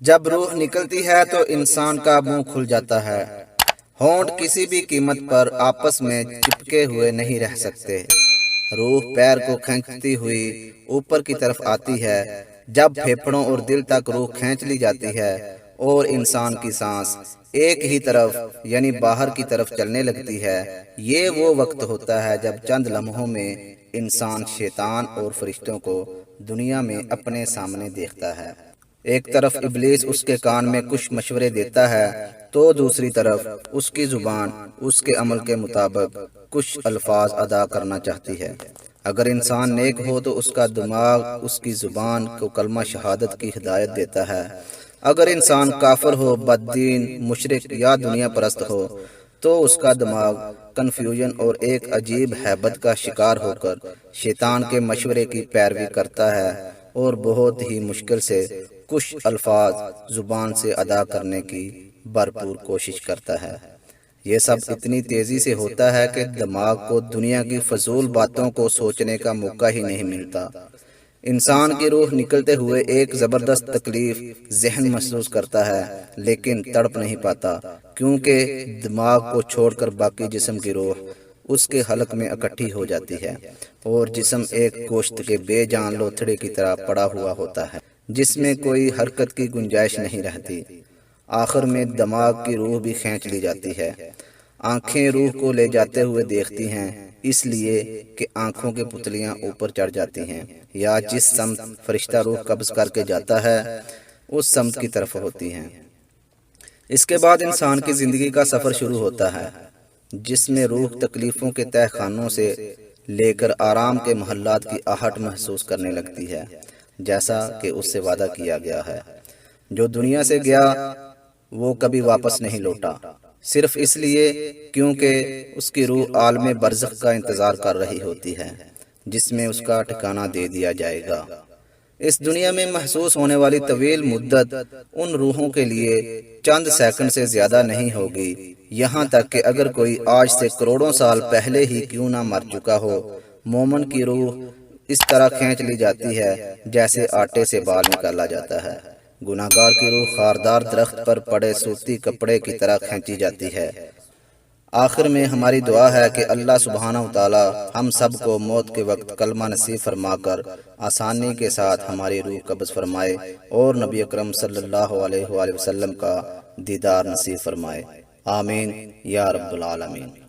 جب روح نکلتی ہے تو انسان کا منہ کھل جاتا ہے۔ ہونٹ کسی بھی قیمت پر آپس میں چپکے ہوئے نہیں رہ سکتے۔ روح پیر کو کھینچتی ہوئی اوپر کی طرف آتی ہے۔ جب پھیپھڑوں اور دل تک روح کھینچ لی جاتی ہے اور انسان کی سانس ایک ہی طرف یعنی باہر کی طرف چلنے لگتی ہے، یہ وہ وقت ہوتا ہے جب چند لمحوں میں انسان شیطان اور فرشتوں کو دنیا میں اپنے سامنے دیکھتا ہے۔ ایک طرف ابلیس اس کے کان میں کچھ مشورے دیتا ہے تو دوسری طرف اس کی زبان اس کے عمل کے مطابق کچھ الفاظ ادا کرنا چاہتی ہے۔ اگر انسان نیک ہو تو اس کا دماغ اس کی زبان کو کلمہ شہادت کی ہدایت دیتا ہے۔ اگر انسان کافر ہو، بددین، مشرک یا دنیا پرست ہو تو اس کا دماغ کنفیوژن اور ایک عجیب ہیبت کا شکار ہو کر شیطان کے مشورے کی پیروی کرتا ہے اور بہت ہی مشکل سے کچھ الفاظ زبان سے ادا کرنے کی بھرپور کوشش کرتا ہے۔ یہ سب اتنی تیزی سے ہوتا ہے کہ دماغ کو دنیا کی فضول باتوں کو سوچنے کا موقع ہی نہیں ملتا۔ انسان کی روح نکلتے ہوئے ایک زبردست تکلیف ذہن محسوس کرتا ہے، لیکن تڑپ نہیں پاتا، کیونکہ دماغ کو چھوڑ کر باقی جسم کی روح اس کے حلق میں اکٹھی ہو جاتی ہے اور جسم ایک گوشت کے بے جان لوتھڑے کی طرح پڑا ہوا ہوتا ہے جس میں کوئی حرکت کی گنجائش نہیں رہتی۔ آخر میں دماغ کی روح بھی کھینچ لی جاتی ہے۔ آنکھیں روح کو لے جاتے ہوئے دیکھتی ہیں، اس لیے کہ آنکھوں کے پتلیاں اوپر چڑھ جاتی ہیں یا جس سمت فرشتہ روح قبض کر کے جاتا ہے اس سمت کی طرف ہوتی ہیں۔ اس کے بعد انسان کی زندگی کا سفر شروع ہوتا ہے، جس میں روح تکلیفوں کے تہ خانوں سے لے کر آرام کے محلات کی آہٹ محسوس کرنے لگتی ہے، جیسا کہ اس سے وعدہ کیا گیا ہے۔ جو دنیا سے گیا وہ کبھی واپس نہیں لوٹا، صرف اس لیے کیونکہ اس کی روح عالم برزخ کا انتظار کر رہی ہوتی ہے، جس میں اس کا ٹھکانہ دے دیا جائے گا۔ اس دنیا میں محسوس ہونے والی طویل مدت ان روحوں کے لیے چند سیکنڈ سے زیادہ نہیں ہوگی، یہاں تک کہ اگر کوئی آج سے کروڑوں سال پہلے ہی کیوں نہ مر چکا ہو، مومن کی روح اس طرح کھینچ لی جاتی ہے جیسے آٹے سے بال نکالا جاتا ہے۔ گناہگار کی روح خاردار درخت پر پڑے سوتی کپڑے کی طرح کھینچی جاتی ہے۔ آخر میں ہماری دعا ہے کہ اللہ سبحانہ وتعالی ہم سب کو موت کے وقت کلمہ نصیب فرما کر آسانی کے ساتھ ہماری روح قبض فرمائے اور نبی اکرم صلی اللہ علیہ وآلہ وسلم کا دیدار نصیب فرمائے۔ آمین یا رب العالمین۔